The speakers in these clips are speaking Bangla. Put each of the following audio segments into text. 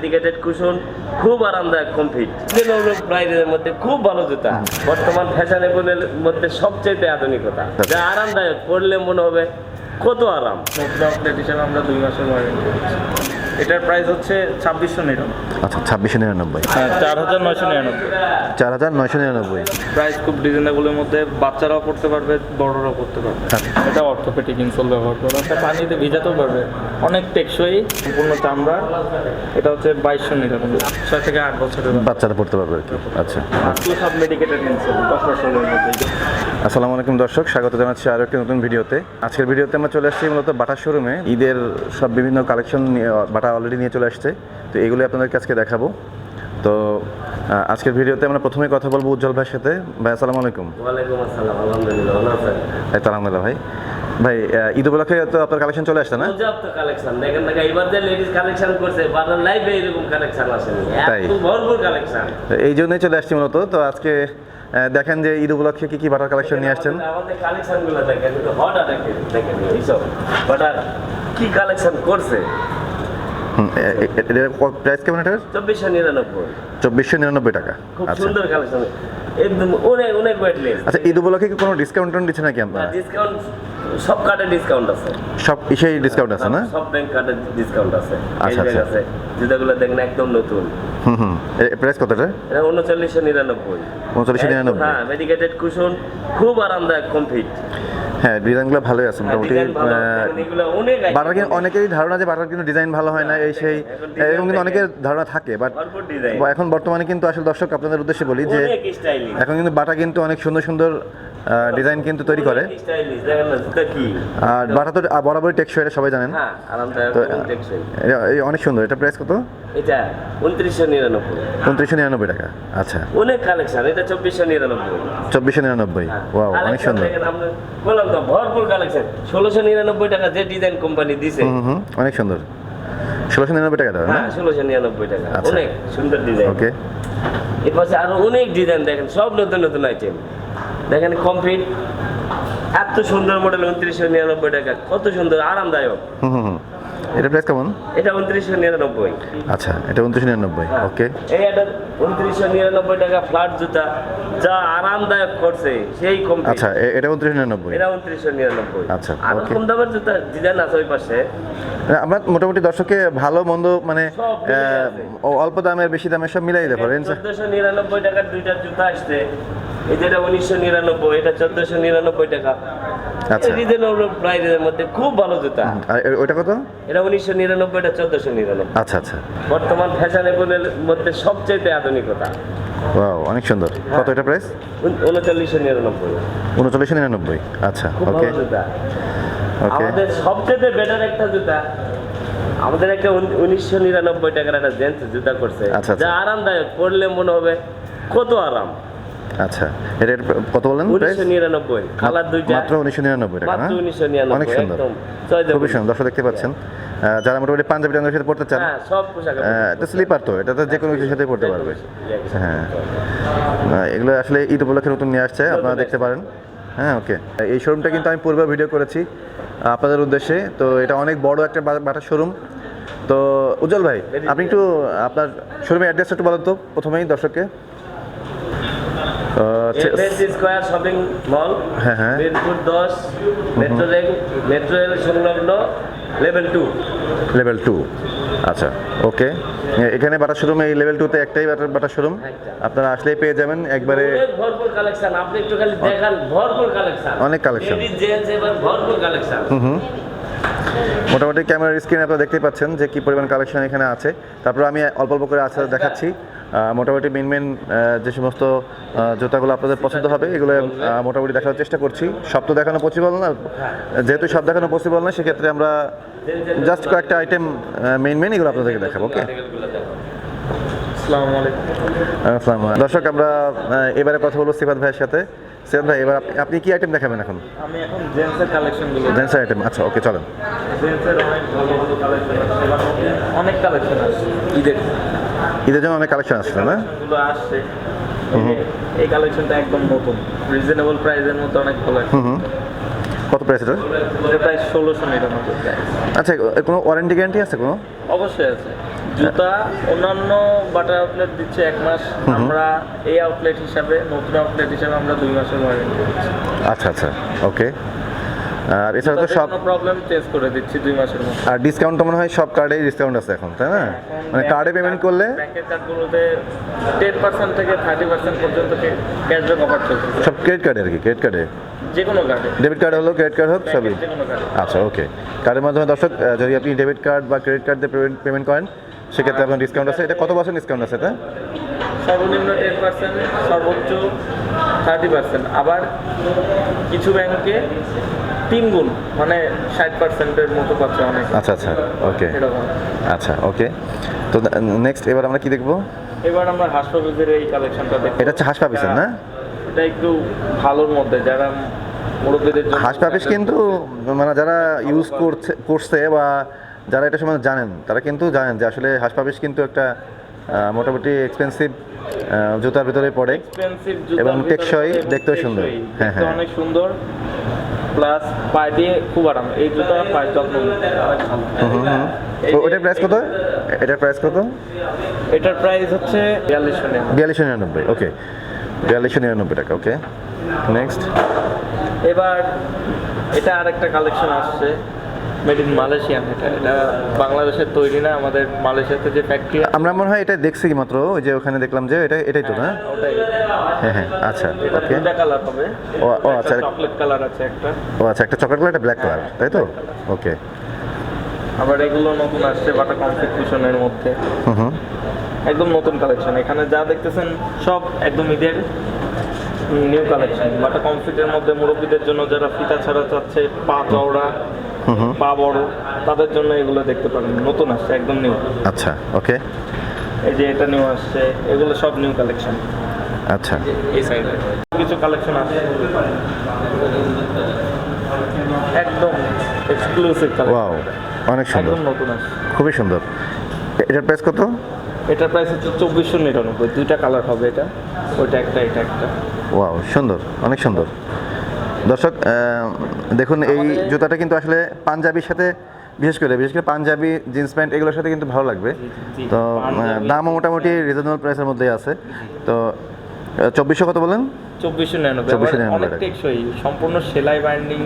ডেডিকেটেড কুশন, খুব আরামদায়ক, কমফিট, প্রাইজের মধ্যে খুব ভালো জুতা। বর্তমান ফ্যাশনেবলের মধ্যে সবচেয়ে আধুনিকতা, যা আরামদায়ক, পরলে মনে হবে কত আরাম। আপডেট হিসেবে আমরা 2 মাসের ওয়ারেন্টি দিচ্ছি। এটার প্রাইস হচ্ছে 2699। আচ্ছা 2699। হ্যাঁ, 4999। 4999। প্রাইস খুব রিজনেবলের মধ্যে, বাচ্চারাও পড়তে পারবে, বড়রাও পড়তে পারবে। এটা অর্থোপেডিক ইনসোল ব্যবহার করা, এটা পানিতে ভিজাতেও পারবে, অনেক টেকসই, সম্পূর্ণ চামড়া। এটা হচ্ছে 2299, 6 থেকে 8 বছরের বাচ্চারা পড়তে পারবে আর কি। আচ্ছা, সব মেডিকেটেড ইনসোল 10 মধ্যে। আসসালামু আলাইকুম দর্শক, স্বাগত জানাচ্ছি আরও একটি নতুন ভিডিওতে। আজকের ভিডিওতে আমরা চলে আসছি মূলত বাটার শোরুমে। ঈদের সব বিভিন্ন কালেকশন বাটা অলরেডি নিয়ে চলে আসছে, তো এগুলো আপনাদেরকে আজকে দেখাবো। তো আজকের ভিডিওতে আমরা প্রথমে কথা বলবো উজ্জ্বল ভাইয়ের সাথে। ভাই আসসালামু আলাইকুম। ওয়ালাইকুম আসসালাম, আলহামদুলিল্লাহ, ভালো আছেন? এই তো আলহামদুলিল্লাহ ভাই। ভাই ঈদ উপলক্ষে তো আপনার কালেকশন চলে আসছে না? পর্যাপ্ত কালেকশন দেখেন না, এবার যে লেডিস কালেকশন করছে বাটার লাইফে এরকম কালেকশন আসেনি, তাই? এত ভরপুর কালেকশন। এই জন্যই চলে আসছি মূলত। তো আজকে দেখেন যে ঈদ উপলক্ষে কি কি বাটার কালেকশন নিয়ে আসছেন। আমাদের কালেকশনগুলো দেখেন, কিন্তু হট আটাকে দেখেন এইসব বাটার কি কালেকশন করছে। প্রাইস কেমন এটার? 2499। 2499 টাকা। খুব আচ্ছা সুন্দর কালেকশন, একদম অনেক অনেক ওয়েটলেস। আচ্ছা, ঈদ উপলক্ষে কি কোনো ডিসকাউন্ট দিচ্ছে নাকি আপনারা? ডিসকাউন্ট, সব কার্ডে ডিসকাউন্ট আছে, সব ইসেই ডিসকাউন্ট আছে না? সব ব্যাংক কার্ডে ডিসকাউন্ট আছে। আচ্ছা, আচ্ছা। আছে জুতাগুলো দেখেন একদম নতুন। প্রাইস কত এটা? এটা 3999। 3999। হ্যাঁ, মেডিকেটেড কুশন, খুব আরামদায়ক, কমফিট। হ্যাঁ, ডিজাইনগুলো ভালোই আছে মোটামুটি। বাটার কিন্তু অনেকেরই ধারণা যে বাটার কিন্তু ডিজাইন ভালো হয় না, এই সেই এরকম কিন্তু অনেকের ধারণা থাকে। বাট এখন বর্তমানে কিন্তু আসলে দর্শক আপনাদের উদ্দেশ্যে বলি যে এখন কিন্তু বাটা কিন্তু অনেক সুন্দর সুন্দর ডিজাইন কিন্তু তৈরি করে। আর বাটা তো বরাবরই টেকসই, এটা সবাই জানেন। তো অনেক সুন্দর। এটা প্রাইস কত? এটা 2999। 2999 টাকা। আচ্ছা, অনেক কালেকশন। এটা 2499। 2499। ওয়াও, অনেক সুন্দর। বললাম তো ভরপুর কালেকশন। 1699 টাকা যে ডিজাইন কোম্পানি দিছে। অনেক সুন্দর। 1699 টাকা দাও? হ্যাঁ, 1699 টাকা। অনেক সুন্দর ডিজাইন। ওকে। এর পাশে আরো অনেক ডিজাইন দেখেন, সব নতুন নতুন আইটেম দেখেন, কমপ্লিট। এত সুন্দর মডেল 2999 টাকা, কত সুন্দর, আরামদায়ক। এটা প্রাইস কেমন? এটা 2999। আচ্ছা, এটা 2999। ওকে। এই এটা 2999 টাকা ফ্ল্যাট জুতা, যা আরামদায়ক করছে সেই কমপ্লিট। আচ্ছা, এটা 2999। এটা 2999। আচ্ছা, আর ওকে। কম দামের জুতা ডিজাইন আছে ওই পাশে। আমরা মোটামুটি দর্শককে ভালো মন্দ মানে অল্প দামের বেশি দামের সব মিলাই দেবো। 1499 টাকার দুইটা জুতা আসছে। এই যেটা 1999, এটা 1499 টাকা। আচ্ছা, রিজনেবল প্রাইজের মধ্যে খুব ভালো জুতা। আর ওইটা কত? এটা 1999, এটা 1499। আচ্ছা আচ্ছা। বর্তমান ফ্যাশনেবলের মধ্যে সবচেয়ে আধুনিকতা। ওয়াও, অনেক সুন্দর। কত এটা প্রাইস? 3999। 3999। আচ্ছা, খুব ওকে ভালো জুতা। ওকে। আমাদের সবচেয়ে বেটার একটা জুতা, আমাদের একটা 1999 টাকার একটা জেন্টস জুতা করছে, আচ্ছা, যা আরামদায়ক, পরলে মনে হবে কত আরাম। আচ্ছা, এটা কত বলেন? 1999। কালার দুইটা, মাত্র 1999 টাকা। মাত্র 1999। অনেক সুন্দর, একদম খুবই সুন্দর। দর্শক দেখতে পাচ্ছেন, যারা মোটামুটি পাঞ্জাবি টাঙ্গের সাথে পড়তে চান, হ্যাঁ, সব পোশাক। এটা স্লিপার, তো এটা তো যে কোনো কিছুর সাথে পড়তে পারবে। হ্যাঁ, এগুলো আসলে ঈদ উপলক্ষে নতুন নিয়ে আসছে, আপনারা দেখতে পারেন। হ্যাঁ, ওকে। এই শোরুমটা কিন্তু আমি পূর্বে ভিডিও করেছি আপনাদের উদ্দেশ্যে। তো এটা অনেক বড় একটা বাটার শোরুম। তো উজ্জ্বল ভাই, আপনি একটু আপনার শোরুমের অ্যাড্রেসটা একটু বলেন তো প্রথমেই দর্শককে। স্কয়ার শপিং মল, হ্যাঁ হ্যাঁ, মিরপুর 10, মেট্রো রেল সংলগ্ন, লেভেল 2। লেভেল 2। আচ্ছা, ওকে। এখানে বাটার শোরুমে এই লেভেল 2-তে একটাই বাটার শোরুম, আপনারা আসলেই পেয়ে যাবেন একবারে। ভরপুর কালেকশন, আপনি একটু খালি দেখান, ভরপুর কালেকশন, অনেক কালেকশন, ভরপুর কালেকশন। মোটামুটি ক্যামেরার স্ক্রিনে আপনারা দেখতেই পাচ্ছেন যে কি পরিমাণ কালেকশন এখানে আছে। তারপর আমি অল্প অল্প করে আছে দেখাচ্ছি। মোটামুটি মেন যে সমস্ত জুতাগুলো আপনাদের পছন্দ হবে এগুলো মোটামুটি দেখানোর চেষ্টা করছি। সব তো দেখানো পসিবল না, যেহেতু সব দেখানো পসিবল না, সেক্ষেত্রে আমরা জাস্ট কয়েকটা আইটেম মেন এগুলো আপনাদেরকে দেখাবো। ওকে। আসসালামু আলাইকুম। আসসালামু আলাইকুম। দর্শক, আমরা এবারে কথা বলবো সিফাত ভাইয়ের সাথে। সিফাত ভাই, এবার আপনি কি আইটেম দেখাবেন এখন? আমি এখন জেন্টসের কালেকশনগুলো, জেন্টসের আইটেম। আচ্ছা, ওকে, চলেন। জেন্টসের অনেক ভালো ভালো কালেকশন আছে, অনেক কালেকশন আছে। ঈদের জন্য অনেক কালেকশন আসছে না? গুলো আসছে। এই কালেকশনটা একদম নতুন, রিজনেবল প্রাইসের মধ্যে অনেক ভালো। কত প্রাইস এটা? এটা প্রাইস 1699 প্রাইস। আচ্ছা, কোনো ওয়ারেন্টি গ্যারান্টি আছে কোনো? অবশ্যই আছে। জুতা অন্যান্য বাটার আউটলেট দিচ্ছে 1 মাস, আমরা এই আউটলেট হিসাবে, নতুন আউটলেট হিসাবে আমরা 2 মাসের ওয়ারেন্টি দিচ্ছি। আচ্ছা আচ্ছা, ওকে। আর এছাড়া তো সব প্রবলেম চেঞ্জ করে দিচ্ছি 2 মাসের মধ্যে। আর ডিসকাউন্ট তো মনে হয় সব কার্ডেই ডিসকাউন্ট আছে এখন, তাই না? মানে কার্ডে পেমেন্ট করলে ব্যাংকের কার্ডগুলোতে 10% থেকে 30% পর্যন্ত ক্যাশব্যাক অফার চলছে। সব ক্রেডিট কার্ডে আর কি, ক্রেডিট কার্ডে, যে কোনো কার্ডে, ডেবিট কার্ড হলো, ক্রেডিট কার্ড হোক, সবই। যে কোনো কার্ডে। আচ্ছা, ওকে। কার্ডের মাধ্যমে দর্শক যদি আপনি ডেবিট কার্ড বা ক্রেডিট কার্ড দিয়ে পেমেন্ট করেন সেক্ষেত্রে আপনার ডিসকাউন্ট আছে। এটা কত পার্সেন্ট ডিসকাউন্ট আছে এটা? সর্বনিম্ন 10%, সর্বোচ্চ 30%। আবার কিছু ব্যাংকে 3 গুণ, মানে 60%-এর মতো পাচ্ছে অনেক। আচ্ছা আচ্ছা, ওকে। এরকম। আচ্ছা, ওকে। তো নেক্সট এবার আমরা কি দেখবো? এবার আমরা হাসপাতালের এই কালেকশনটা দেখব। এটা হচ্ছে হাঁস পাপিসের, না? এটা একটু ভালোর মধ্যে, যারা মুরব্বীদের জন্য। হাঁস পাপিস কিন্তু মানে যারা ইউজ করছে বা যারা এটা সম্বন্ধে জানেন তারা কিন্তু জানেন যে আসলে হাঁস পাপিস কিন্তু একটা মোটামুটি এক্সপেন্সিভ জুতার ভিতরে পড়ে এক্সপেন্সিভ এবং টেকসই, দেখতেও সুন্দর। হ্যাঁ হ্যাঁ, অনেক সুন্দর, প্লাস পায়ে দিয়ে খুব আরাম। এই জুতা পায়ের যত্ন নিতে অনেক ভালো। ওটার প্রাইস কত? এটার প্রাইস কত? এটার প্রাইস হচ্ছে 4299। ওকে, 4299 টাকা। ওকে, নেক্সট। এবার এটা আরেকটা কালেকশন আসছে, মেড ইন মালয়েশিয়ান। এটা বাংলাদেশের তৈরি না, আমাদের মালয়েশিয়াতে যে ফ্যাক্টরি। আমরা মনে হয় এটা দেখছি মাত্র, ওই যে ওখানে দেখলাম যে এটাই তো, না? ওটাই। হ্যাঁ হ্যাঁ, আচ্ছা, এটা ওকে। 2টা কালার হবে। ও আচ্ছা, চকলেট কালার আছে একটা। ও আচ্ছা, একটা চকলেট কালার, একটা ব্ল্যাক কালার, তাই তো? ওকে। আবার এগুলো নতুন আসছে বাটা কনফিগরেশনের মধ্যে, হুম, একদম নতুন কালেকশন। এখানে যা দেখতেছেন সব একদম ঈদের নিউ কালেকশন। বাটা কমফিটের মধ্যে মুরব্বীদের জন্য, যারা ফিতা ছাড়া চাচ্ছে, পা চওড়া, পা বড়, তাদের জন্য এগুলো দেখতে পারেন। নতুন আসছে, একদম নিউ। আচ্ছা, ওকে। এই যে এটা নিউ আসছে, এগুলো সব নিউ কালেকশন। আচ্ছা, এই সাইডে কিছু কালেকশন আছে একদম এক্সক্লুসিভ কালেকশন। ওয়াও, অনেক সুন্দর, একদম নতুন আসছে, খুবই সুন্দর। এটার প্রাইস কত? এটার প্রাইস হচ্ছে 2499। 2টা কালার হবে, এটা ওইটা একটা, এটা একটা। ওয়াও, সুন্দর, অনেক সুন্দর। দর্শক দেখুন, এই জুতাটা কিন্তু আসলে পাঞ্জাবির সাথে, বিশেষ করে পাঞ্জাবি, জিন্স প্যান্ট, এগুলোর সাথে কিন্তু ভালো লাগবে। তো দামও মোটামুটি রিজনেবল প্রাইসের মধ্যেই আছে। তো 2400 কত বলেন? 2499। অনেক টেকসই, সম্পূর্ণ সেলাই বাইন্ডিং,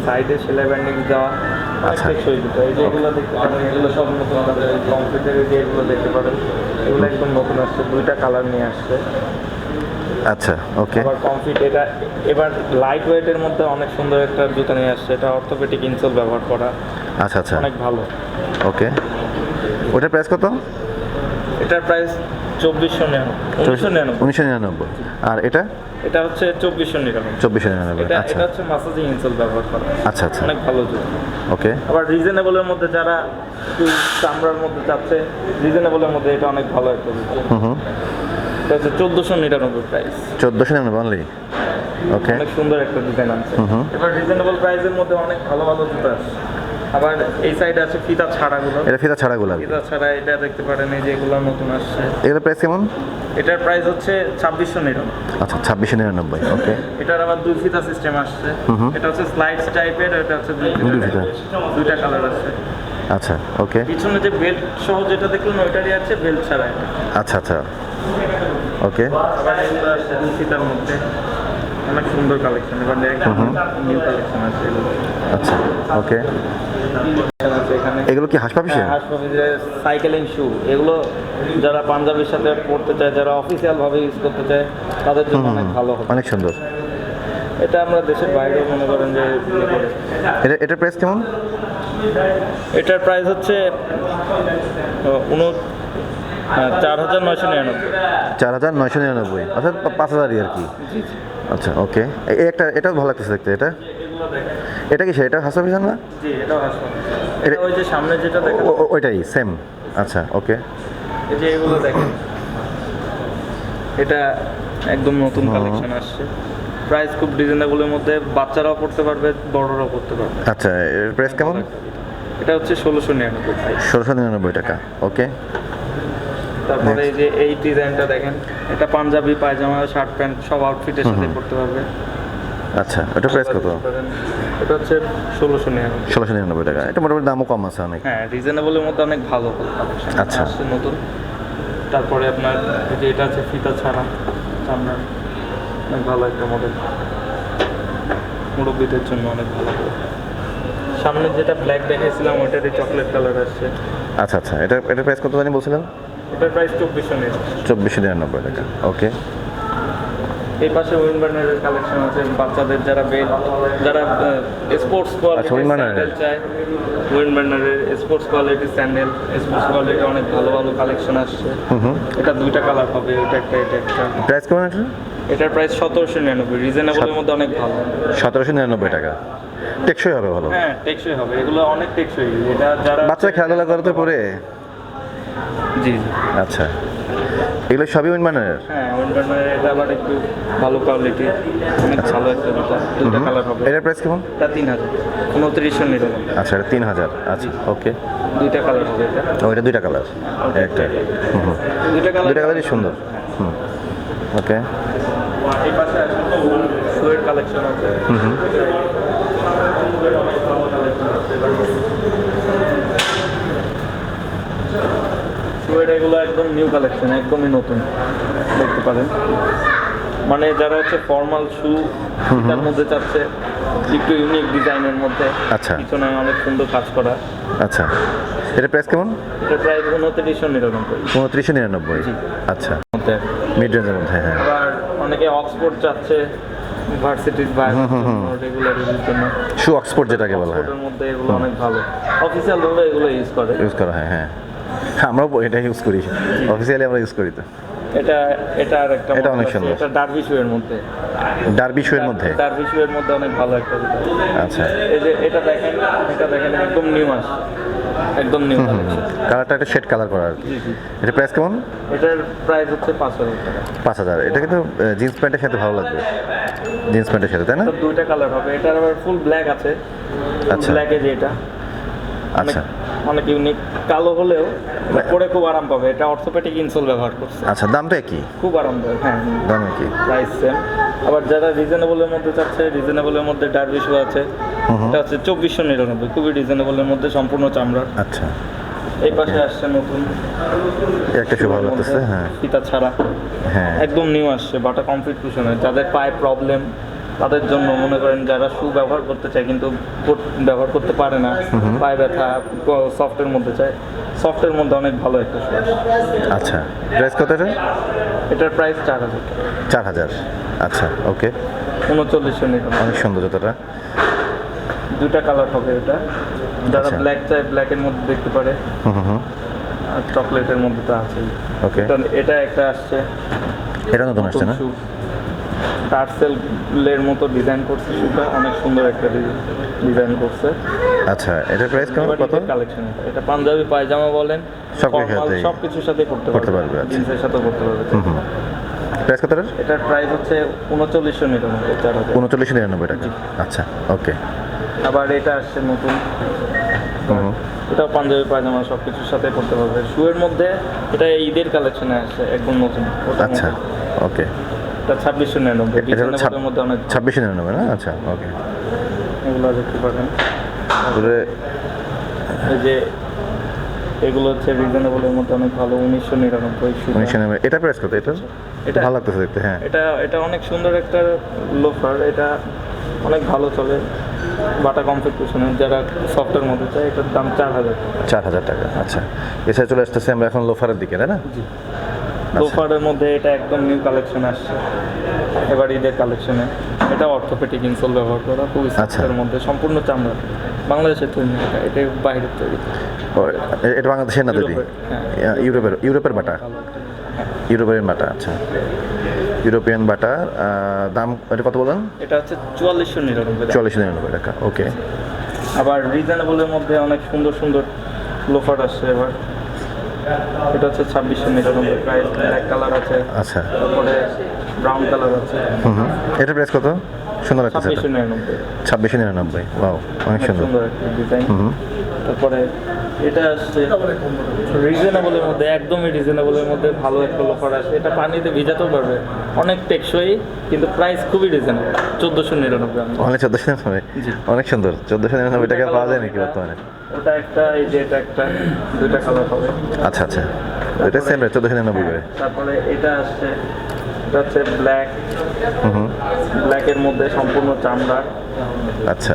সাইডে সেলাই বাইন্ডিং দেওয়া, অনেক আচ্ছা। টেকসই জুতো। এই যে এগুলো দেখতে পারেন, এগুলো সব নতুন, কম্পিউটারে যে এগুলো দেখতে পারেন, এগুলো একদম নতুন আসছে। 2টা কালার নিয়ে আসছে। আচ্ছা, ওকে। আবার কমফিট, এটা এবার লাইট ওয়েটের মধ্যে অনেক সুন্দর একটা জুতো নিয়ে আসছে। এটা অর্থোপেডিক ইনসোল ব্যবহার করা, আচ্ছা আচ্ছা, অনেক ভালো। ওকে। ওটার প্রাইস কত? এটার প্রাইস 2499। 1999। আর এটা? এটা হচ্ছে 2499। 2499। এটা আচ্ছা হচ্ছে মাসাজিং ইনসোল ব্যবহার করা। আচ্ছা আচ্ছা, অনেক ভালো জুতো। ওকে। আবার রিজনেবলের মধ্যে, যারা একটু চামড়ার মধ্যে চাচ্ছে, রিজনেবলের মধ্যে এটা অনেক ভালো একটা জুতো। এটা হচ্ছে 1499 প্রাইস। 1499 অনলি। ওকে, অনেক সুন্দর একটা ডিজাইন আছে। এবার রিজনেবল প্রাইসের মধ্যে অনেক ভালো ভালো জুতো আছে। আবার এই সাইডে আছে ফিতা ছাড়াগুলো। এটা ফিতা ছাড়াগুলো আর কি। ফিতা ছাড়া এটা দেখতে পারেন, এই যে এগুলো নতুন আসছে। এগুলোর প্রাইস কেমন? এটার প্রাইস হচ্ছে 2699। আচ্ছা, 2699। ওকে। এটার আবার 2 ফিতা সিস্টেম আসছে। এটা হচ্ছে স্লাইডস টাইপের, এটা হচ্ছে 2 ফিতা। 2টা কালার আছে। আচ্ছা, ওকে। পিছনে যে বেল্ট সহ যেটা দেখলেন ওইটারই আছে, বেল্ট ছাড়া এটা। আচ্ছা আচ্ছা, ওকে। আবার এগুলো আসছে 2 ফিতার মধ্যে, অনেক সুন্দর কালেকশন। এবার নিউ কালেকশন আছে এগুলো। আচ্ছা, ওকে। আছে এখানে। এগুলো কি হাঁস পাপিসের? সাইকেলিং শু, এগুলো যারা পাঞ্জাবির সাথে পড়তে চায়, যারা অফিসিয়াল ভাবে ইউজ করতে চায়, তাদের জন্য অনেক ভালো হবে। অনেক সুন্দর। এটা আমরা দেশের বাইরেও মনে করেন যে ইয়ে করে। এটার প্রাইস কেমন? এটার প্রাইস হচ্ছে 4999। 4999, অর্থাৎ 5000 আর কি। আচ্ছা, ওকে। এটাও ভালো লাগতেছে দেখতে। এটা কি সেটা হাঁস পাপিস না? জি, এটাও হাসপাতাল। এটা ওই যে সামনে যেটা দেখেন, ওইটাই সেম। আচ্ছা, ওকে। এই যে এগুলো দেখেন, এটা একদম নতুন কালেকশন আসছে। প্রাইস খুব রিজনেবলের মধ্যে, বাচ্চারাও পড়তে পারবে, বড়রাও পড়তে পারবে। আচ্ছা, এর প্রাইস কেমন? এটা হচ্ছে 1699। 1699 টাকা। ওকে। তারপরে এই যে এই ডিজাইনটা দেখেন, এটা পাঞ্জাবি, পায়জামা, শার্ট প্যান্ট সব আউটফিটের সাথে পড়তে পারবে। আচ্ছা, এটা প্রাইস কত? এটা হচ্ছে 1699। 1699 টাকা, এটা মোটামুটি দামও কম আছে অনেক। হ্যাঁ, রিজনেবলের মধ্যে অনেক ভালো কালেকশন আচ্ছা। আসছে নতুন। তারপরে আপনার এই যে এটা আছে ফিতা ছাড়া চামড়ার, অনেক ভালো একটা মডেল, মুরব্বীদের জন্য অনেক ভালো। সামনে যেটা ব্ল্যাক দেখাইছিলাম ওইটারই চকলেট কালার আসছে। আচ্ছা আচ্ছা, এটা প্রাইস কত জানি বলছিলেন? এটার প্রাইস 2499। 2499 টাকা, ওকে। এই পাশে উইনবার্নারের কালেকশন আছে বাচ্চাদের, যারা যারা স্পোর্টস কোয়ালিটি উইনবার্নারের? স্যান্ডেল চায়। উইনবার্নারের sports quality sandal, sports quality অনেক ভালো ভালো কালেকশন আসছে। এটা দুইটা কালার হবে, এটা একটা এটা একটা। প্রাইস কেমন এটা? এটার প্রাইস 1799, রিজনেবলের মধ্যে অনেক ভালো। 1799 টাকা, টেকসই হবে ভালো। হ্যাঁ, টেকসই হবে, এগুলো অনেক টেকসই। এটা যারা বাচ্চা খেলাধুলা করতে পরে। জি জি। আচ্ছা, এগুলো সবই উইনবার্নারের? হ্যাঁ, উইনবার্নারের এটা আবার একটু ভালো কোয়ালিটি, অনেক ভালো একটা দুটা কালার হবে। এটার প্রাইস কেমন? এটা 3000, 2999। আচ্ছা, এটা 3000। আচ্ছা, ওকে। দুইটা কালার হবে এটা। ওইটা দুইটা কালার, একটা। দুইটা কালার, দুইটা কালারই সুন্দর। ওকে। এই পাশে আছে শুয়ের কালেকশন আছে। শুয়ের এগুলো একদম নিউ কালেকশন, একদমই নতুন, দেখতে পারেন। মানে যারা হচ্ছে ফর্মাল শু তার মধ্যে চাচ্ছে, একটু ইউনিক ডিজাইনের মধ্যে। আচ্ছা। পিছনে অনেক সুন্দর কাজ করা। আচ্ছা, এটা প্রাইস কেমন? এটা প্রাইস 2999 2999। আচ্ছা, মধ্যে। মিড রেঞ্জের মধ্যে, হ্যাঁ। আবার অনেকে অক্সফোর্ড চাচ্ছে, ভার্সিটির বাইরে রেগুলার ইউজের জন্য। শু অক্সফোর্ড যেটাকে বলা হয়, অক্সফোর্ডের মধ্যে এগুলো অনেক ভালো, অফিসিয়াল ভাবে এগুলো ইউজ করে। ইউজ করা হয়, হ্যাঁ। আমরাও এটা ইউজ করি, অফিসিয়ালি আমরা ইউজ করি তো। এটা আর একটা এটা অনেক model আছে, সুন্দর। এটা ডার্বি শুয়ের মধ্যে। ডার্বি শুয়ের মধ্যে? ডার্বি শুয়ের মধ্যে অনেক ভালো একটা জুতা। আচ্ছা, এই যে এটা দেখেন একদম নিউ আসছে, একদম নিউ কালেকশন। কালারটা একটা শেড কালার করা আর কি। এটা প্রাইস কেমন? এটার প্রাইস হচ্ছে 5000 টাকা। 5000। এটা কিন্তু জিন্স প্যান্টের সাথে ভালো লাগবে, জিন্স প্যান্টের সাথে, তাই না? তো দুইটা কালার হবে, এটার আবার ফুল ব্ল্যাক আছে। আচ্ছা। ব্ল্যাকে যে এটা আচ্ছা অনেক ইউনিক, কালো হলেও পরে খুব আরাম পাবে। এটা অর্থোপেডিক ইনসোল ব্যবহার করছে। আচ্ছা, দামটা কি? খুব আরামদায়ক। হ্যাঁ, দাম কি? Price same. আবার যারা রিজনেবলের মধ্যে চাচ্ছে, রিজনেবলের মধ্যে ডার্বি শু আছে। এটা হচ্ছে 2499, খুবই রিজনেবলের মধ্যে, সম্পূর্ণ চামড়ার। আচ্ছা, এই পাশে আসছে নতুন একটা শু ভালো লাগতেছে, হ্যাঁ। ফিতা ছাড়া, হ্যাঁ, একদম নিউ আসছে, বাটা কমপ্লিট কুশনের। যাদের পায়ে প্রবলেম তাদের জন্য, মনে করেন যারা শু ব্যবহার করতে চায় কিন্তু ব্যবহার করতে পারে না, পায়ে ব্যথা, সফটের মধ্যে চায়, সফটের মধ্যে অনেক ভালো একটা শু আসছে। আচ্ছা, প্রাইস কত এটা? এটার প্রাইস 4000। 4000। আচ্ছা, ওকে। 3999। অনেক সুন্দর জুতোটা। দুইটা কালার হবে এটা, যারা আচ্ছা। ব্ল্যাক চায় ব্ল্যাকের মধ্যে দেখতে পারে, আর চকলেটের মধ্যে তো আছে। ওকে। এটা একটা আসছে, এটা নতুন আসছে না? টার্সেলের মতো ডিজাইন করছে শুটা, অনেক সুন্দর একটা ডিজাইন করছে। আচ্ছা, এটার প্রাইস কেমন, কত? কালেকশন এটা পাঞ্জাবি পায়জামা বলেন, সব কিছুর সাথে করতে পারবে। আচ্ছা। জিন্সের সাথে করতে পারবে। প্রাইস কত? এটার প্রাইস হচ্ছে 3999, 4000। 3999 টাকা। আচ্ছা, ওকে। আবার এটা আসছে নতুন, এটাও পাঞ্জাবি পায়জামা সব কিছুর সাথে করতে পারবে। শুয়ের মধ্যে এটা ঈদের কালেকশনে আসছে, একদম নতুন। আচ্ছা, ওকে। এটা 2699, এটা হলো রিজনেবলের মধ্যে অনেক 2699 না? আচ্ছা, ওকে। এগুলো দেখতে পারেন। তারপরে এই যে এগুলো হচ্ছে রিজনেবলের মধ্যে অনেক ভালো, 1999 শুধু। 1999। এটা প্রাইস কত? এটা এটা ভালো লাগতেছে দেখতে, হ্যাঁ। এটা অনেক সুন্দর একটা লোফার, এটা অনেক ভালো চলে, বাটা কনফিগারেশনের। যারা সফটের মধ্যে চায়, এটার দাম 4000 টাকা। 4000 টাকা। আচ্ছা, এছাড়া চলে আসতেছে আমরা এখন লোফারের দিকে, তাই না? জি। লোফারের মধ্যে এটা একদম নিউ কালেকশন আসছে এবার ঈদের কালেকশনে। এটা অর্থোপেডিক ইনসোল ব্যবহার করা, খুবই সফটের মধ্যে, সম্পূর্ণ চামড়া, বাংলাদেশের তৈরি না, এটা বাইরের তৈরি। এটা বাংলাদেশের না তৈরি? হ্যাঁ, ইউরোপের বাটা, ইউরোপিয়ান বাটা। আচ্ছা, ইউরোপিয়ান বাটার দাম এটা কত বলেন? এটা হচ্ছে 4499। 4499 টাকা, ওকে। আবার রিজনেবলের মধ্যে অনেক সুন্দর সুন্দর লোফার আসছে এবার। এটা হচ্ছে 2699, প্রাইস ব্ল্যাক কালার আছে। আচ্ছা, তারপরে ব্রাউন কালার আছে। এটার প্রাইস কত? সুন্দর লাগতেছে। 2699। 2699। ওয়াও, অনেক সুন্দর। সুন্দর একটা ডিজাইন। তারপরে এটা আসছে রিজনেবলের মধ্যে, একদমই রিজনেবলের মধ্যে ভালো একটা লোফার আসে। এটা পানিতে ভিজাতেও পারবে, অনেক টেকসই, কিন্তু প্রাইস খুবই রিজনেবল, 1499। অনেক 1499, জি। অনেক সুন্দর। 1499 টাকা পাওয়া যায় নাকি বর্তমানে? ওটা একটা, এই যে এটা একটা, দুইটা কালার হবে। আচ্ছা আচ্ছা, এটা সেম রেট 1499 করে। তারপরে এটা আসছে, এটা হচ্ছে ব্ল্যাক, হুম। ব্ল্যাকের মধ্যে সম্পূর্ণ চামড়া। আচ্ছা,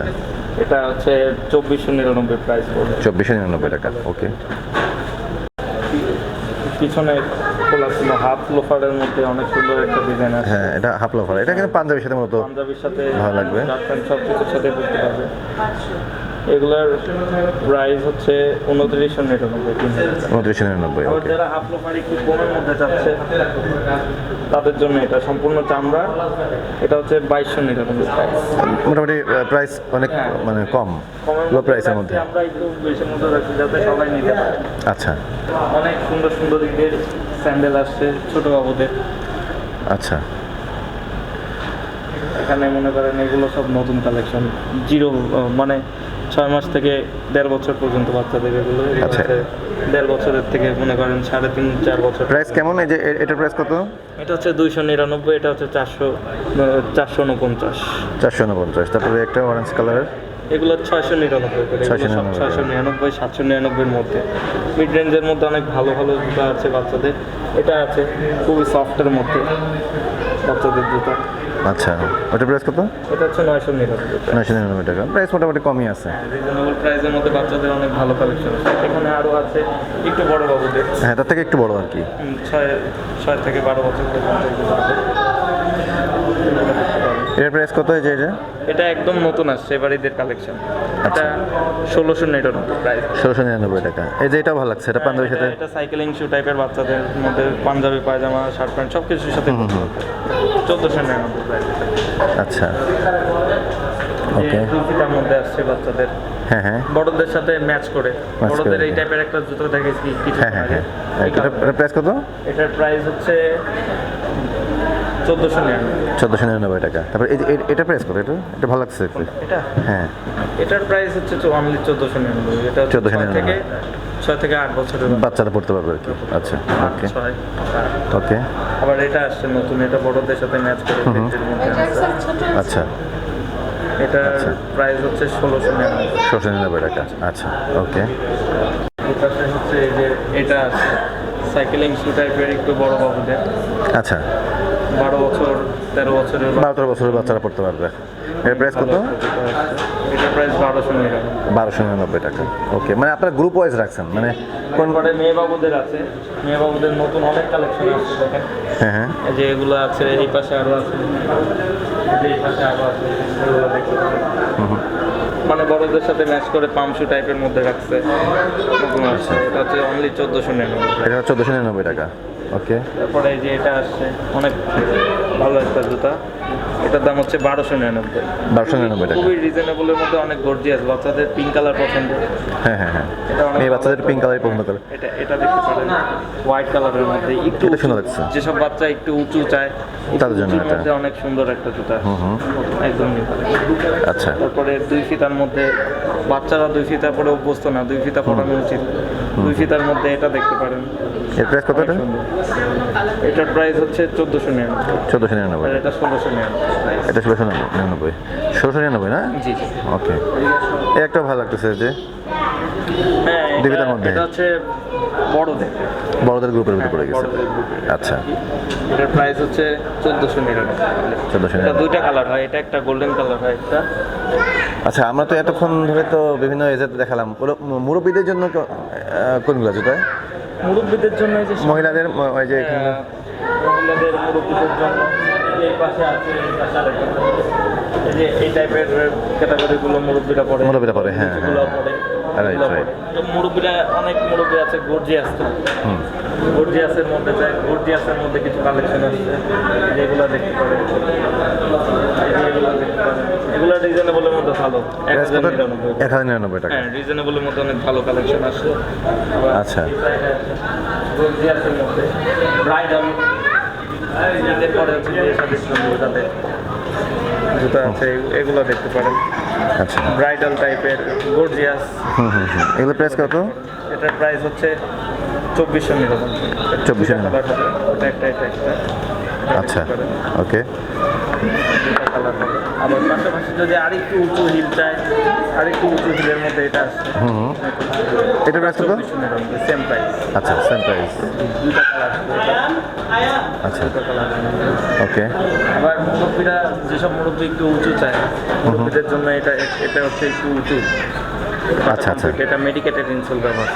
এটা হচ্ছে 2499 প্রাইস পড়বে। 2499 টাকা। ওকে। পিছনে খোলা ছিল হাফ লোফারের মধ্যে, অনেক সুন্দর একটা ডিজাইন আছে। হ্যাঁ, এটা হাফ লোফার। এটা কিন্তু পাঞ্জাবির সাথে মতো পাঞ্জাবির সাথে ভালো লাগবে। শার্ট প্যান্ট সব কিছুর সাথে পড়তে পারবে। এগুলার প্রাইস হচ্ছে 2999। 2999। আবার ওকে। যারা হাফ লোফার একটু কমের মধ্যে চাচ্ছে তাদের জন্য এটা সম্পূর্ণ চামড়া। এটা হচ্ছে 2299 প্রাইস। মোটামুটি প্রাইস অনেক মানে কম, লো প্রাইসের মধ্যে। আমরা একটু বেশির মধ্যে রাখছি যাতে সবাই নিতে পারে। আচ্ছা অনেক সুন্দর সুন্দর দিকের স্যান্ডেল আসছে ছোট বাবুদের। আচ্ছা, এখানে মনে করেন এগুলো সব নতুন কালেকশন, জিরো মানে 6 মাস থেকে 1.5 বছর পর্যন্ত বাচ্চাদের এগুলো। এগুলো আচ্ছা। হচ্ছে 1.5 বছরের থেকে মনে করেন 3.5-4 বছর। প্রাইস কেমন? এই যে এটার প্রাইস কত? এটা হচ্ছে 299, এটা হচ্ছে 449। 449। তারপরে একটা অরেঞ্জ কালারের, এগুলো 699 করে। 699 699, 799-এর মধ্যে। মিড রেঞ্জের মধ্যে অনেক ভালো ভালো জুতো আছে বাচ্চাদের। এটা আছে খুবই সফটের মধ্যে বাচ্চাদের জুতো। আচ্ছা, ওটার প্রাইস কত? এটা হচ্ছে 999। 999 টাকা। প্রাইস মোটামুটি কমই আছে। রিজনেবল প্রাইসের মধ্যে বাচ্চাদের অনেক ভালো কালেকশন আছে। এখানে আরও আছে একটু বড় বাবুদের, হ্যাঁ, তার থেকে একটু বড় আর কি। 6 থেকে 12 বছর পর্যন্ত এগুলো আছে। এটার প্রাইস কত? এই যে এটা এটা একদম নতুন আসছে, এবারিদের কালেকশন। এটা 1699 প্রাইস। 1699 টাকা। এই যে এটাও ভালো লাগছে, এটা পাঞ্জাবির সাথে। এটা সাইকেলিং শু টাইপের বাচ্চাদের মধ্যে, পাঞ্জাবি পায়জামা শার্ট প্যান্ট সব কিছুর সাথে 1499 প্রাইস। আচ্ছা, ওকে। জুতিটার মধ্যে আসছে বাচ্চাদের, হ্যাঁ হ্যাঁ বড়দের সাথে ম্যাচ করে। Match করে, বড়দের এই হ্যাঁ। টাইপের একটা জুতো দেখেছি কিছু হ্যাঁ হ্যাঁ আগে। হ্যাঁ। এটার প্রাইস কত? এটার প্রাইস হচ্ছে 1499। 1499 টাকা। তারপর এই যে এটার প্রাইস কত? এটা ভালো লাগছে একটু। এটা হ্যাঁ, এটার প্রাইস হচ্ছে অনলি 1499। এটা 1499 6 থেকে 8 বছরের বাচ্চারা পড়তে পারবে আর কি। আচ্ছা, ওকে 6। ওকে। আবার এটা আসছে নতুন, এটা বড়দের সাথে ম্যাচ করে প্রিন্টের মধ্যে আসছে। আচ্ছা, এটার আচ্ছা। প্রাইস হচ্ছে 1699। 1699 টাকা। আচ্ছা, ওকে। এটা হচ্ছে এই যে এটা আছে সাইকেলিং শু টাইপের একটু বড় বাবুদের, আচ্ছা, 12 বছর 13 বছরের 12 বছরের বাচ্চারা পড়তে পারবে। এর প্রাইস কত? এটার প্রাইস 1299। 1299 টাকা। ওকে, মানে আপনারা গ্রুপ ওয়াইজ রাখছেন, মানে কোন? পরে মেয়ে বাবুদের আছে, মেয়ে বাবুদের নতুন অনেক কালেকশন আসছে দেখেন। হ্যাঁ হ্যাঁ এই যে এগুলো আছে, এই পাশে আরো আছে, এই পাশে আরো আছে, এগুলো দেখতে পারেন। মানে বড়দের সাথে ম্যাচ করে পাম শু টাইপের মধ্যে রাখছে নতুন আসছে। এটা হচ্ছে অনলি 1499। এটা 1499 টাকা। ওকে। তারপরে এই যে এটা আসছে অনেক ভালো একটা জুতা, এটার দাম হচ্ছে 1299। 1299 টাকা। খুবই রিজনেবলের মধ্যে, অনেক গর্জিয়াস। বাচ্চাদের পিঙ্ক কালার পছন্দ, হ্যাঁ হ্যাঁ হ্যাঁ। এটা অনেক মেয়ে বাচ্চাদের পিঙ্ক কালারই পছন্দ করে। এটা এটা দেখতে পারেন হোয়াইট কালারের মধ্যে একটু এটা সুন্দর উঁচু। লাগছে। যেসব বাচ্চা একটু উঁচু চায় তাদের জন্য উঁচুর এটা। মধ্যে অনেক সুন্দর একটা জুতা, একদম নিউ কালেকশন। আচ্ছা, তারপরে 2 ফিতার মধ্যে, বাচ্চারা 2 ফিতা পরে অভ্যস্ত না, 2 ফিতা পরানো উচিত। 2 ফিতার মধ্যে এটা দেখতে পারেন। এর প্রাইস কত? এটা সুন্দর। এটার প্রাইস হচ্ছে 1499। 1499। আর এটা 1699। এটা 1699। 1699 না? জি। ওকে। এই একটা ভালো লাগতেছে যে হ্যাঁ, দুই ফিতার মধ্যে। এটা হচ্ছে বড়দের। বড়দের গ্রুপের ভিতরে পড়ে গেছে। বড়দের গ্রুপের। আচ্ছা, এটার প্রাইস হচ্ছে 1499। 1499। এটা দুইটা কালার হয়, এটা একটা গোল্ডেন কালার হয় একটা। আচ্ছা, আমরা তো এতক্ষণ ধরে তো বিভিন্ন এজে দেখালাম। ওগুলো মুরব্বীদের জন্য কোনগুলো জুতা? মুরব্বীদের জন্য এই যে মহিলাদের ওই যে এখানে মহিলাদের মুরব্বীদের জন্য এই পাশে আছে, এই পাশে আরেকটা। এই যে এই টাইপের ক্যাটাগরিগুলো মুরব্বীরা পড়ে, মুরব্বীরা পরে, হ্যাঁ, এগুলো হ্যাঁ। পড়ে, Right, এগুলো right. পড়ে। তো মুরব্বীরা, অনেক মুরব্বী আছে গর্জিয়াস, গর্জিয়াসের মধ্যে চায়, গর্জিয়াসের মধ্যে কিছু কালেকশন আসছে যেগুলো দেখতে পারেন। এগুলো দেখতে পারেন, এগুলো রিজনেবলের মধ্যে ভালো, 1099। 1099 টাকা। হ্যাঁ, রিজনেবলের মধ্যে অনেক ভালো কালেকশন আসছে। আবার আচ্ছা। গর্জিয়াসের মধ্যে ব্রাইডাল, ঈদের পরে হচ্ছে বিয়ে শাদীর জন্য জুতা আছে, এগুলো দেখতে পারেন। আচ্ছা ব্রাইডাল টাইপের গর্জিয়াস। এগুলো প্রাইস কত? এটার প্রাইস হচ্ছে 2499। 2499 কালার হবে, ওটা একটা এটা একটা। আচ্ছা ওকে। দুটা কালার হবে। আবার পাশাপাশি যদি আরেকটু উঁচু হিল চাই, আরেকটু উঁচু হিলের মধ্যে এটা আছে। এটার প্রাইস কত? Same price. আচ্ছা সেম প্রাইস। দুটা কালার হবে এটা। আচ্ছা দুটা কালার হবে। ওকে। আবার মুরব্বীরা যেসব মুরব্বী একটু উঁচু চায়, মুরব্বীদের জন্য এটা এটা হচ্ছে একটু উঁচু। আচ্ছা, আচ্ছা। এটা মেডিকেটেড ইনসোল ব্যবহার।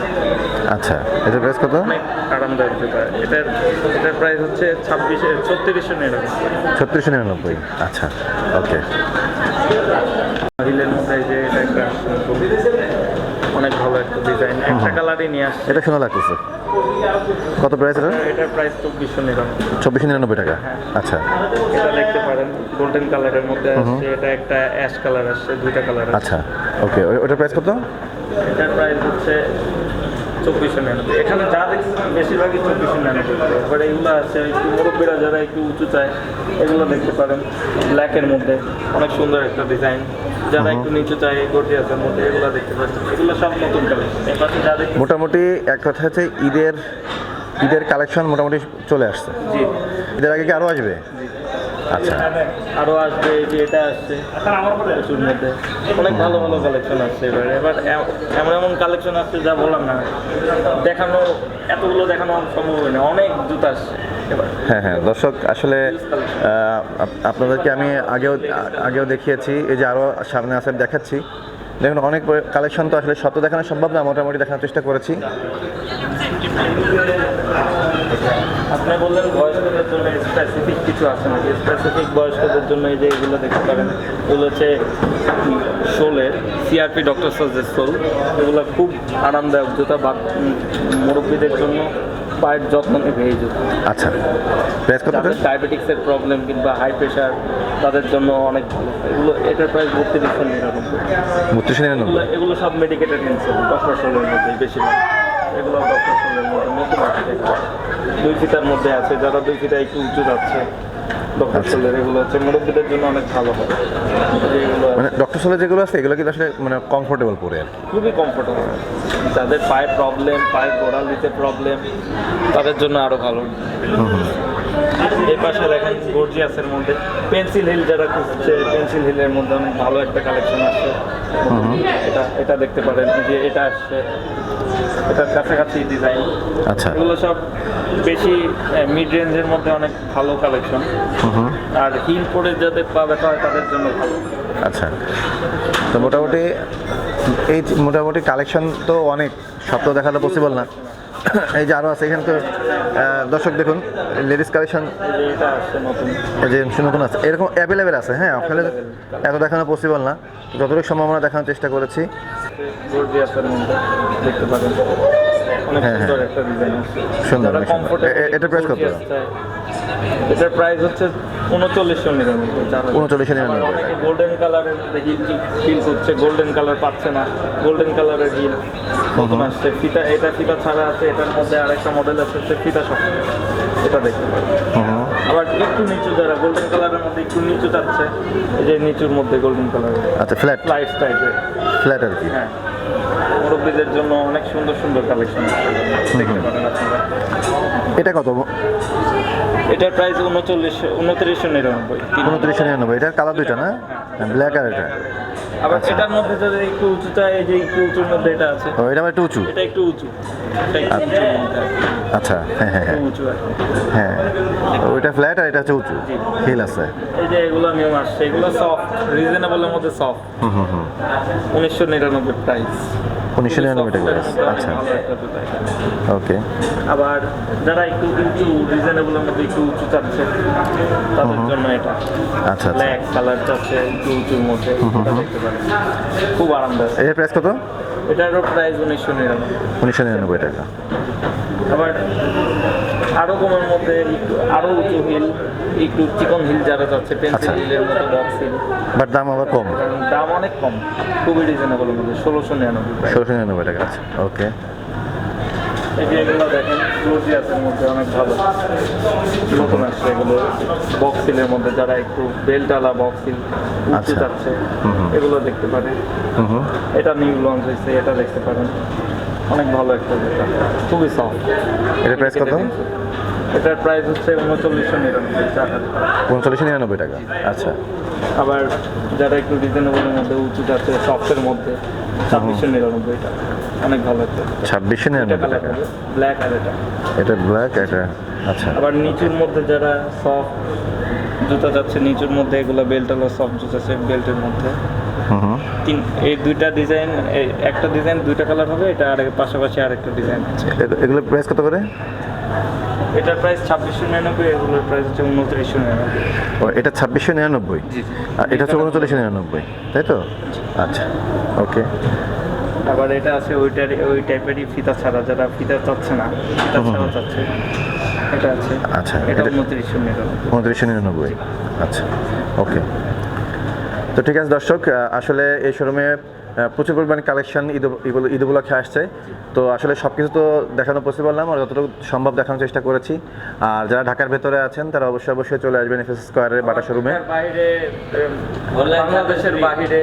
আচ্ছা এটার প্রাইস কত? অনেক আরামদায়ক জুতা। এটার প্রাইস হচ্ছে 3699। 3699। আচ্ছা ওকে। হিলের মধ্যে যে এটা একটা অনেক ভালো একটা ডিজাইন, একটা কালারই নিয়ে আসছে। এটা শোনা লাগতেছে। কত প্রাইস এটা? এটার প্রাইস 2499। 2499 টাকা। আচ্ছা এটা দেখতে পারেন গোল্ডেন কালারের মধ্যে আসছে, এটা একটা অ্যাশ কালার আসছে, দুইটা কালার আছে। আচ্ছা ওকে। ওটার প্রাইস কত? এটার প্রাইস হচ্ছে 2499। এখানে যা দেখছেন বেশিরভাগই 2499। এবার এগুলো আছে একটু মুরব্বীরা যারা একটু উঁচু চায়, এগুলো দেখতে পারেন ব্ল্যাকের মধ্যে অনেক সুন্দর একটা ডিজাইন। যারা একটু নিচু চায় গর্জিয়াসের মধ্যে, এগুলো দেখতে পাচ্ছেন। এগুলো সব নতুন কালেকশন। এই পাশে যা দেখতে মোটামুটি এক কথা হচ্ছে ঈদের কালেকশন মোটামুটি চলে আসছে। জি ঈদের আগে কি আরও আসবে? আচ্ছা আরও আসবে, এই যে এটা আসছে প্রচুর মধ্যে অনেক ভালো ভালো কালেকশন আসছে। এবার এমন এমন কালেকশন আসছে যা বললাম না, দেখানো এতগুলো দেখানো সম্ভব হয় না, অনেক জুতা আসছে এবার। হ্যাঁ দর্শক আসলে আপনাদেরকে আমি আগেও দেখিয়েছি, এই যে আরও সামনে আছে দেখাচ্ছি। দেখুন অনেক কালেকশন তো আসলে শত দেখানো সম্ভব না, মোটামুটি দেখানোর চেষ্টা করেছি। আপনি বললেন বয়স্কদের জন্য স্পেসিফিক কিছু আছে নাকি? স্পেসিফিক বয়স্কদের জন্য এই যে এগুলো দেখতে পারেন, এগুলো হচ্ছে সোলের সিআরপি ডক্টর সাজের সোল। এগুলো খুব আরামদায়ক জুতা, বা মুরব্বীদের জন্য পায়ের যত্ন নেবে এই জুতা। আচ্ছা প্রাইস কত? ডায়াবেটিক্সের প্রবলেম কিংবা হাই প্রেশার তাদের জন্য অনেক ভালো। এগুলো এটার প্রাইস 3299। 3299। এগুলো সব মেডিকেটেড ইনসোল, ডক্টর সোলের মধ্যে বেশিরভাগ। এগুলো ডক্টর সোলের মধ্যে নতুন আছে, 2 ফিটার মধ্যে আছে। যারা 2 ফিটা একটু উঁচু যাচ্ছে, ডক্টর সোলের এগুলো হচ্ছে মুরব্বীদের জন্য অনেক ভালো হয়। এগুলো মানে ডক্টর সোলে যেগুলো আছে এগুলো কিন্তু আসলে মানে কমফোর্টেবল পরে আর কি। খুবই কমফোর্টেবল। যাদের পায়ে প্রবলেম, পায়ে গোড়াল দিতে প্রবলেম, তাদের জন্য আরো ভালো। এই পাশে দেখেন গর্জিয়াসের মধ্যে পেন্সিল হিল যারা খুঁজছে, পেন্সিল হিলের মধ্যে অনেক ভালো একটা কালেকশন আছে। এটা দেখতে পারেন, এই যে এটা আসছে, এটার কাছাকাছি ডিজাইন। আচ্ছা এগুলো সব বেশি মিড রেঞ্জের মধ্যে অনেক ভালো কালেকশন। আর হিল পরে যাদের পা ব্যথা হয় তাদের জন্য ভালো। আচ্ছা তো মোটামুটি কালেকশন তো অনেক, সব তো দেখানো পসিবল না। এই যে আরও আছে এখানে তো দর্শক দেখুন লেডিস কালেকশন, এটা আসছে নতুন, এই যে নতুন আছে, এরকম অ্যাভেলেবেল আছে। হ্যাঁ আসলে এত দেখানো পসিবল না, যতটুকু সম্ভাবনা দেখানোর চেষ্টা করেছি। গর্জিয়াসের মধ্যে দেখতে পারেন অনেক হ্যাঁ, সুন্দর একটা ডিজাইন আছে। সুন্দর, যারা অনেক সুন্দর। comfortable এটার price কত? gorgeous চায়, এটার প্রাইস হচ্ছে 3999। 3999 অনেকে গোল্ডেন কালারের হিল ফিল করছে, গোল্ডেন কালার পাচ্ছে না, গোল্ডেন কালারের হিল নতুন আসছে। এটা ফিতা ছাড়া আছে, এটার মধ্যে আরেকটা মডেল আছে ফিতা সহ, এটা দেখতে পারেন। আবার একটু নিচু, যারা গোল্ডেন কালারের মধ্যে একটু নিচু চাচ্ছে, এই যে নিচুর মধ্যে গোল্ডেন কালারের আচ্ছা ফ্ল্যাট লাইট টাইপের, আর কি। হ্যাঁ মুরব্বীদের জন্য অনেক সুন্দর সুন্দর কালেকশন দেখতে পারেন আপনারা। এটা কত? এটার প্রাইস 2999। 2999। এটার কালার দুইটা না, ব্ল্যাক আর এটা। আবার এটার মধ্যে যদি একটু উঁচু চাই, এই যে একটু উঁচুর মধ্যে এটা আছে, ও এটা আবার একটু উঁচু। এটা একটু উঁচু, এটা একটু উঁচুর মধ্যে আছে। আচ্ছা হ্যাঁ হ্যাঁ হ্যাঁ একটু উঁচু আছে। হ্যাঁ ওইটা ফ্ল্যাট আর এটা হচ্ছে উঁচু, হিল আছে। এই যে এগুলো নিয়ম আসছে, এগুলো সফট, রিজনেবলের মধ্যে সফট। 1999 প্রাইস। 1999 টাকা। আচ্ছা ওকে। আবার যারা একটু উঁচু, রিজনেবলের মধ্যে একটু উঁচু চাচ্ছে, তাদের জন্য এটা আচ্ছা আচ্ছা। ব্ল্যাক কালার চাচ্ছে একটু উঁচুর মধ্যে, এটা দেখতে পারেন, খুব আরামদায়ক। এটার প্রাইস কত? এটারও প্রাইস 1999। 1999 টাকা। আবার আরো কমের মধ্যে একটু আরো উঁচু হিল, একটু চিকন হিল যারা চাচ্ছে, পেন্সিল হিলের মতো বক্স হিল, বাট দাম আবার কম, দাম অনেক কম, খুবই রিজনেবলের মধ্যে 1699। 1699 টাকা। আচ্ছা ওকে। এই যে এগুলো দেখেন জর্জিয়াসের মধ্যে অনেক ভালো নতুন আসছে এগুলো বক্সিলের মধ্যে যারা একটু বেল্টালা বক্সিল উঁচু আচ্ছা। যাচ্ছে এগুলো দেখতে পারেন। এটা নিউ লঞ্চ হয়েছে, এটা দেখতে পারেন, অনেক ভালো একটা জুতা, খুবই সফট। এটার প্রাইস কত? এটার প্রাইস হচ্ছে 3999 টাকা। 3999 টাকা। আচ্ছা, আবার যারা একটু রিজনেবলের মধ্যে উঁচু যাচ্ছে সফটের মধ্যে 2699 টাকা, অনেক ভালো একটা জুতা। 2699 টাকা। ব্ল্যাক আর এটা। এটা ব্ল্যাক, এটা আচ্ছা। আবার নিচুর মধ্যে যারা সফট জুতা যাচ্ছে, নিচুর মধ্যে এগুলো বেল্ট হলো সফট জুতা, সেম বেল্টের মধ্যে এই দুইটা ডিজাইন, একটা ডিজাইন দুইটা কালার হবে, এটা আর পাশাপাশি আরেকটা ডিজাইন আছে। এগুলোর প্রাইস কত করে? এটার প্রাইস 2699, এগুলোর প্রাইস হচ্ছে 2999। ও, এটা 2699, জি। আর এটা হচ্ছে 3999, তাই তো? আচ্ছা, ওকে। আবার এটা আছে ওই টাইপেরই ফিতা ছাড়া, যারা ফিতা চাচ্ছে না, ফিতা ছাড়া চাচ্ছে, এটা আছে। আচ্ছা, এটা এটা 2999। 2999। আচ্ছা, ওকে। তো ঠিক আছে দর্শক, আসলে এই শোরুমে প্রচুর পরিমাণে কালেকশন ঈদ উপলক্ষে আসছে। তো আসলে সব কিছু তো দেখানো পসিবল না, আর যতটুকু সম্ভব দেখানোর চেষ্টা করেছি। আর যারা ঢাকার ভেতরে আছেন তারা অবশ্যই চলে আসবেন এফএস স্কয়ারের বাটা শোরুমে। বাইরে বাংলাদেশের বাইরে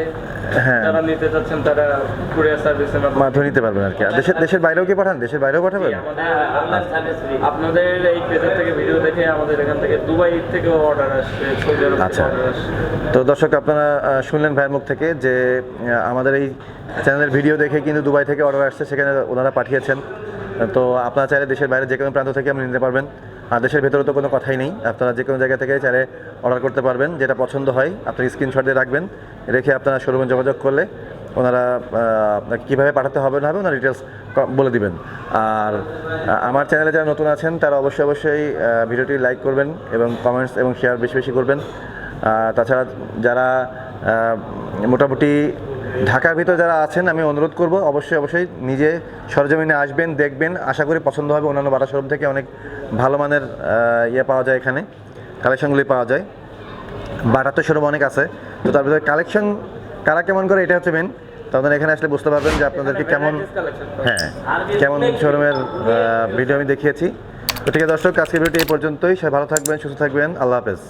হ্যাঁ, যারা নিতে চাচ্ছেন তারা কুরিয়ার সার্ভিসের মাধ্যমে নিতে পারবেন আর কি। আর দেশের বাইরেও কি পাঠান? দেশের বাইরেও পাঠাবেন? আপনাদের এই পেজের থেকে ভিডিও দেখে আমাদের এখান থেকে দুবাই থেকেও অর্ডার আসছে, সৌদি আরব থেকে আচ্ছা। অর্ডার আসছে। তো দর্শক, আপনারা শুনলেন ভাইয়ের মুখ থেকে যে আমাদের এই চ্যানেলের ভিডিও দেখে কিন্তু দুবাই থেকে অর্ডার আসছে, সেখানে ওনারা পাঠিয়েছেন। তো আপনারা চাইলে দেশের বাইরে যে কোনো প্রান্ত থেকে আপনি নিতে পারবেন। আর দেশের ভেতরে তো কোনো কথাই নেই, আপনারা যে কোনো জায়গা থেকে চাইলে অর্ডার করতে পারবেন। যেটা পছন্দ হয় আপনি স্ক্রিনশট দিয়ে রাখবেন, রেখে আপনারা শোরুমে যোগাযোগ করলে ওনারা আপনাকে কীভাবে পাঠাতে হবে না হবে ওনারা ডিটেলস বলে দিবেন। আর আমার চ্যানেলে যারা নতুন আছেন তারা অবশ্যই ভিডিওটি লাইক করবেন এবং কমেন্টস এবং শেয়ার বেশি করবেন। তাছাড়া যারা মোটামুটি ঢাকার ভিতরে যারা আছেন, আমি অনুরোধ করব অবশ্যই নিজে সরজমিনে আসবেন, দেখবেন, আশা করি পছন্দ হবে। অন্যান্য বাটা শোরুম থেকে অনেক ভালো মানের পাওয়া যায়, এখানে কালেকশনগুলি পাওয়া যায়। বাটার তো শোরুম অনেক আছে, তো তার ভিতরে কালেকশন কারা কেমন করে এটা হচ্ছে মেন। তো আপনারা এখানে আসলে বুঝতে পারবেন যে আপনাদেরকে কেমন কেমন শোরুমের ভিডিও আমি দেখিয়েছি। তো ঠিক আছে দর্শক, আজকের ভিডিওটি এই পর্যন্তই। সবাই ভালো থাকবেন, সুস্থ থাকবেন, আল্লাহ হাফেজ।